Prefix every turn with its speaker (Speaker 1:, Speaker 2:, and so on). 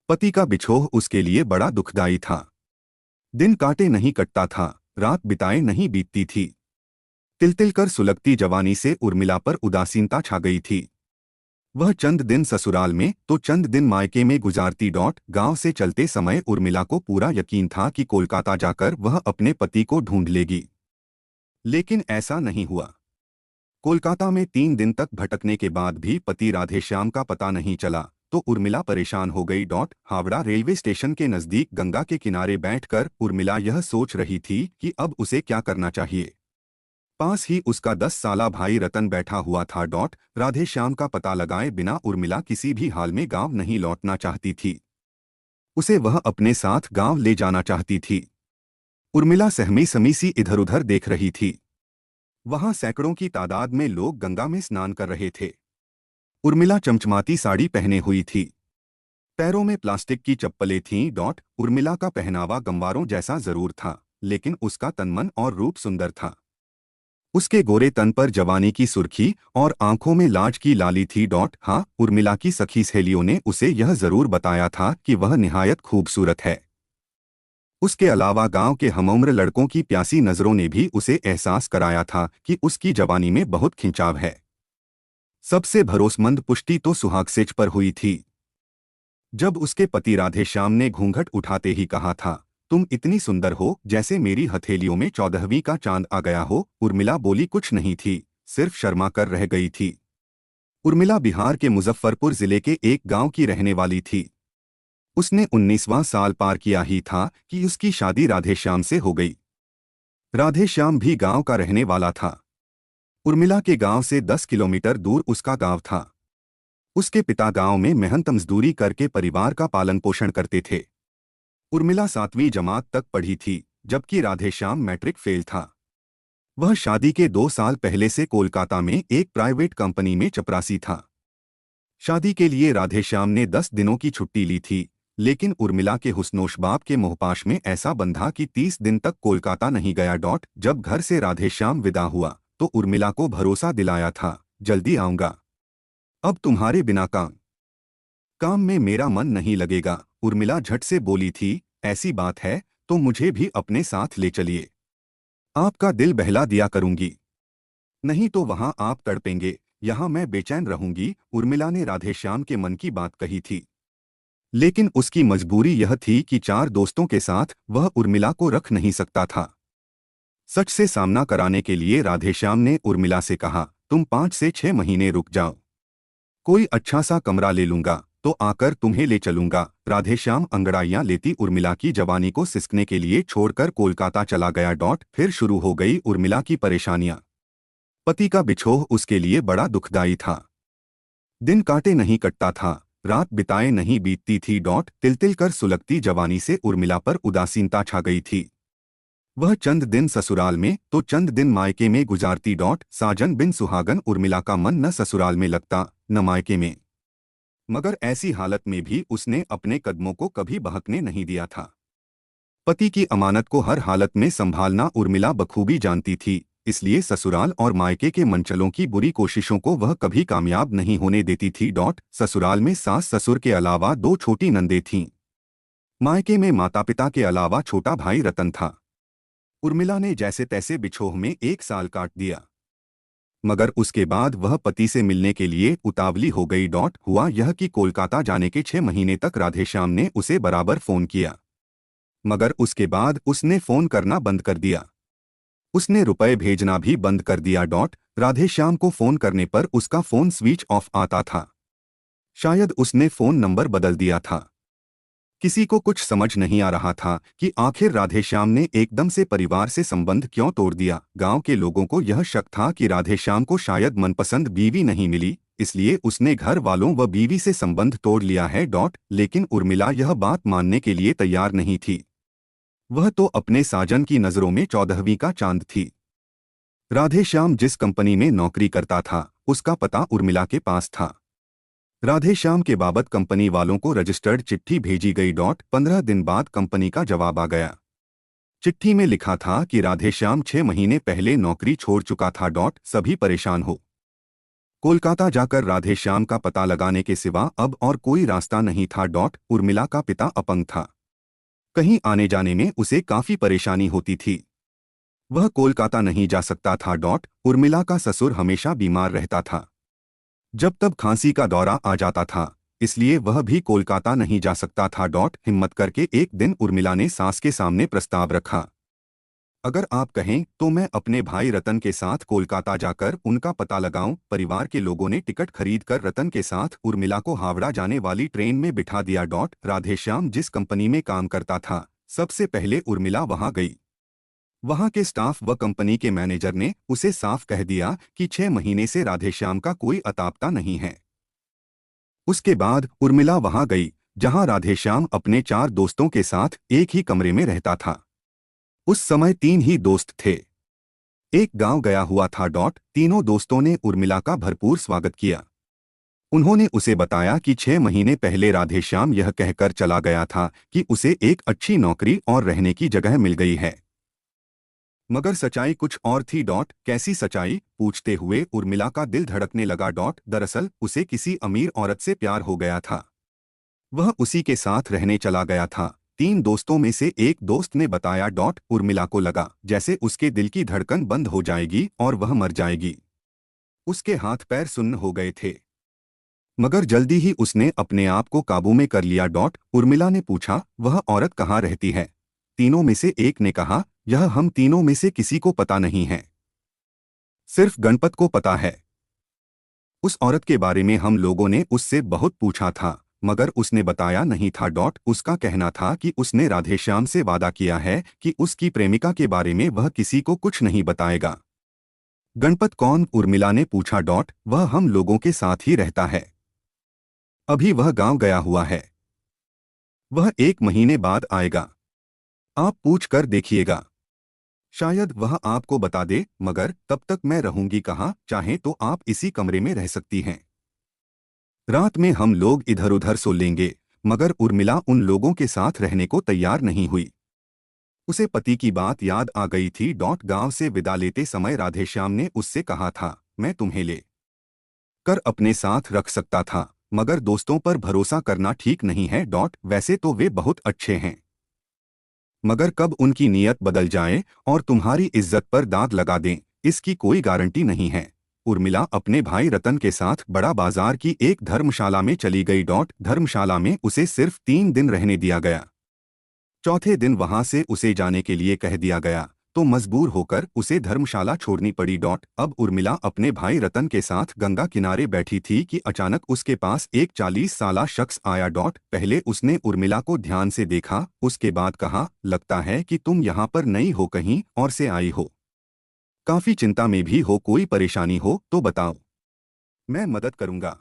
Speaker 1: पति का बिछोह उसके लिए बड़ा दुखदायी था। दिन काटे नहीं कटता था, रात बिताए नहीं बीतती थी। तिल तिल कर सुलगती जवानी से उर्मिला पर उदासीनता छा गई थी। वह चंद दिन ससुराल में तो चंद दिन मायके में गुजारती। गांव से चलते समय उर्मिला को पूरा यकीन था कि कोलकाता जाकर वह अपने पति को ढूंढ लेगी, लेकिन ऐसा नहीं हुआ। कोलकाता में 3 दिन तक भटकने के बाद भी पति राधेश्याम का पता नहीं चला तो उर्मिला परेशान हो गई। हावड़ा रेलवे स्टेशन के नजदीक गंगा के किनारे बैठकर उर्मिला यह सोच रही थी कि अब उसे क्या करना चाहिए। पास ही उसका 10 साला भाई रतन बैठा हुआ था। राधेश्याम का पता लगाए बिना उर्मिला किसी भी हाल में गांव नहीं लौटना चाहती थी। उसे वह अपने साथ गांव ले जाना चाहती थी। उर्मिला सहमी समी सी इधर उधर देख रही थी। वहां सैकड़ों की तादाद में लोग गंगा में स्नान कर रहे थे। उर्मिला चमचमाती साड़ी पहने हुई थी, पैरों में प्लास्टिक की चप्पलें थीं। उर्मिला का पहनावा गंवारों जैसा जरूर था, लेकिन उसका तनमन और रूप सुंदर था। उसके गोरे तन पर जवानी की सुर्खी और आंखों में लाज की लाली थी। हाँ, उर्मिला की सखी सहेलियों ने उसे यह जरूर बताया था कि वह निहायत खूबसूरत है। उसके अलावा गांव के हमउम्र लड़कों की प्यासी नजरों ने भी उसे एहसास कराया था कि उसकी जवानी में बहुत खिंचाव है। सबसे भरोसेमंद पुष्टि तो सुहाग सेज पर हुई थी। जब उसके पति राधेश्याम ने घूंघट उठाते ही कहा था, तुम इतनी सुंदर हो जैसे मेरी हथेलियों में 14वीं का चांद आ गया हो। उर्मिला बोली कुछ नहीं थी, सिर्फ शर्मा कर रह गई थी। उर्मिला बिहार के मुजफ्फरपुर जिले के एक गांव की रहने वाली थी। उसने 19वां साल पार किया ही था कि उसकी शादी राधेश्याम से हो गई। राधेश्याम भी गांव का रहने वाला था। उर्मिला के गांव से 10 किलोमीटर दूर उसका गांव था। उसके पिता गांव में मेहनत मजदूरी करके परिवार का पालन पोषण करते थे। उर्मिला 7वीं जमात तक पढ़ी थी, जबकि राधेश्याम मैट्रिक फेल था। वह शादी के 2 साल पहले से कोलकाता में एक प्राइवेट कंपनी में चपरासी था। शादी के लिए राधेश्याम ने 10 दिनों की छुट्टी ली थी, लेकिन उर्मिला के हुस्नोशबाब के मोहपाश में ऐसा बंधा कि 30 दिन तक कोलकाता नहीं गया। जब घर से राधेश्याम विदा हुआ तो उर्मिला को भरोसा दिलाया था, जल्दी आऊंगा, अब तुम्हारे बिना काम में मेरा मन नहीं लगेगा। उर्मिला झट से बोली थी, ऐसी बात है तो मुझे भी अपने साथ ले चलिए, आपका दिल बहला दिया करूंगी, नहीं तो वहां आप तड़पेंगे, यहां मैं बेचैन रहूंगी। उर्मिला ने राधेश्याम के मन की बात कही थी, लेकिन उसकी मजबूरी यह थी कि 4 दोस्तों के साथ वह उर्मिला को रख नहीं सकता था। सच से सामना कराने के लिए राधेश्याम ने उर्मिला से कहा, तुम 5 से 6 महीने रुक जाओ, कोई अच्छा सा कमरा ले लूंगा तो आकर तुम्हें ले चलूंगा। राधेश्याम अंगड़ाइयां लेती उर्मिला की जवानी को सिसकने के लिए छोड़कर कोलकाता चला गया। फिर शुरू हो गई उर्मिला की परेशानियां। पति का बिछोह उसके लिए बड़ा दुखदायी था। दिन काटे नहीं कटता था, रात बिताए नहीं बीतती थी। तिल तिल कर सुलगती जवानी से उर्मिला पर उदासीनता छा गई थी। वह चंद दिन ससुराल में तो चंद दिन मायके में गुजारती। साजन बिन सुहागन उर्मिला का मन न ससुराल में लगता न मायके में, मगर ऐसी हालत में भी उसने अपने कदमों को कभी बहकने नहीं दिया था। पति की अमानत को हर हालत में संभालना उर्मिला बखूबी जानती थी, इसलिए ससुराल और मायके के मनचलों की बुरी कोशिशों को वह कभी कामयाब नहीं होने देती थी। ससुराल में सास ससुर के अलावा 2 छोटी नंदें थीं। मायके में माता पिता के अलावा छोटा भाई रतन था। उर्मिला ने जैसे तैसे बिछोह में 1 साल काट दिया, मगर उसके बाद वह पति से मिलने के लिए उतावली हो गई। हुआ यह कि कोलकाता जाने के 6 महीने तक राधेश्याम ने उसे बराबर फोन किया, मगर उसके बाद उसने फोन करना बंद कर दिया। उसने रुपए भेजना भी बंद कर दिया। राधेश्याम को फोन करने पर उसका फोन स्विच ऑफ आता था। शायद उसने फोन नंबर बदल दिया था। किसी को कुछ समझ नहीं आ रहा था कि आखिर राधेश्याम ने एकदम से परिवार से संबंध क्यों तोड़ दिया। गांव के लोगों को यह शक था कि राधेश्याम को शायद मनपसंद बीवी नहीं मिली, इसलिए उसने घर वालों व बीवी से संबंध तोड़ लिया है। लेकिन उर्मिला यह बात मानने के लिए तैयार नहीं थी। वह तो अपने साजन की नजरों में 14वीं का चांद थी। राधेश्याम जिस कंपनी में नौकरी करता था उसका पता उर्मिला के पास था। राधेश्याम के बाबत कंपनी वालों को रजिस्टर्ड चिट्ठी भेजी गई। 15 दिन बाद कंपनी का जवाब आ गया। चिट्ठी में लिखा था कि राधेश्याम 6 महीने पहले नौकरी छोड़ चुका था। सभी परेशान हो कोलकाता जाकर राधेश्याम का पता लगाने के सिवा अब और कोई रास्ता नहीं था। उर्मिला का पिता अपंग था। कहीं आने जाने में उसे काफी परेशानी होती थी। वह कोलकाता नहीं जा सकता था। उर्मिला का ससुर हमेशा बीमार रहता था। जब तब खांसी का दौरा आ जाता था, इसलिए वह भी कोलकाता नहीं जा सकता था। हिम्मत करके एक दिन उर्मिला ने सास के सामने प्रस्ताव रखा, अगर आप कहें तो मैं अपने भाई रतन के साथ कोलकाता जाकर उनका पता लगाऊं। परिवार के लोगों ने टिकट खरीदकर रतन के साथ उर्मिला को हावड़ा जाने वाली ट्रेन में बिठा दिया। राधेश्याम जिस कंपनी में काम करता था, सबसे पहले उर्मिला वहां गई। वहां के स्टाफ व कंपनी के मैनेजर ने उसे साफ कह दिया कि 6 महीने से राधेश्याम का कोई अतापता नहीं है। उसके बाद उर्मिला वहां गई, जहां राधेश्याम अपने 4 दोस्तों के साथ एक ही कमरे में रहता था। उस समय 3 ही दोस्त थे। एक गांव गया हुआ था। तीनों दोस्तों ने उर्मिला का भरपूर स्वागत किया। उन्होंने उसे बताया कि 6 महीने पहले राधेश्याम यह कहकर चला गया था कि उसे एक अच्छी नौकरी और रहने की जगह मिल गई है। मगर सच्चाई कुछ और थी। कैसी सच्चाई, पूछते हुए उर्मिला का दिल धड़कने लगा। दरअसल उसे किसी अमीर औरत से प्यार हो गया था। वह उसी के साथ रहने चला गया था। 3 दोस्तों में से एक दोस्त ने बताया। उर्मिला को लगा जैसे उसके दिल की धड़कन बंद हो जाएगी और वह मर जाएगी। उसके हाथ पैर सुन्न हो गए थे। मगर जल्दी ही उसने अपने आप को काबू में कर लिया। उर्मिला ने पूछा, वह औरत कहाँ रहती है? तीनों में से एक ने कहा, यह हम तीनों में से किसी को पता नहीं है, सिर्फ गणपत को पता है। उस औरत के बारे में हम लोगों ने उससे बहुत पूछा था, मगर उसने बताया नहीं था। उसका कहना था कि उसने राधेश्याम से वादा किया है कि उसकी प्रेमिका के बारे में वह किसी को कुछ नहीं बताएगा। गणपत कौन? उर्मिला ने पूछा। वह हम लोगों के साथ ही रहता है। अभी वह गांव गया हुआ है। वह 1 महीने बाद आएगा। आप पूछ कर देखिएगा, शायद वह आपको बता दे। मगर तब तक मैं रहूंगी कहाँ? चाहे तो आप इसी कमरे में रह सकती हैं। रात में हम लोग इधर उधर सो लेंगे। मगर उर्मिला उन लोगों के साथ रहने को तैयार नहीं हुई। उसे पति की बात याद आ गई थी। गांव से विदा लेते समय राधेश्याम ने उससे कहा था, मैं तुम्हें ले कर अपने साथ रख सकता था, मगर दोस्तों पर भरोसा करना ठीक नहीं है। वैसे तो वे बहुत अच्छे हैं, मगर कब उनकी नीयत बदल जाए और तुम्हारी इज्जत पर दाग लगा दें, इसकी कोई गारंटी नहीं है। उर्मिला अपने भाई रतन के साथ बड़ा बाजार की एक धर्मशाला में चली गई। धर्मशाला में उसे सिर्फ 3 दिन रहने दिया गया। चौथे दिन वहां से उसे जाने के लिए कह दिया गया, तो मजबूर होकर उसे धर्मशाला छोड़नी पड़ी। अब उर्मिला अपने भाई रतन के साथ गंगा किनारे बैठी थी कि अचानक उसके पास एक 40 साला शख्स आया। पहले उसने उर्मिला को ध्यान से देखा, उसके बाद कहा, लगता है कि तुम यहाँ पर नई हो, कहीं और से आई हो। काफी चिंता में भी हो, कोई परेशानी हो तो बताओ, मैं मदद करूंगा।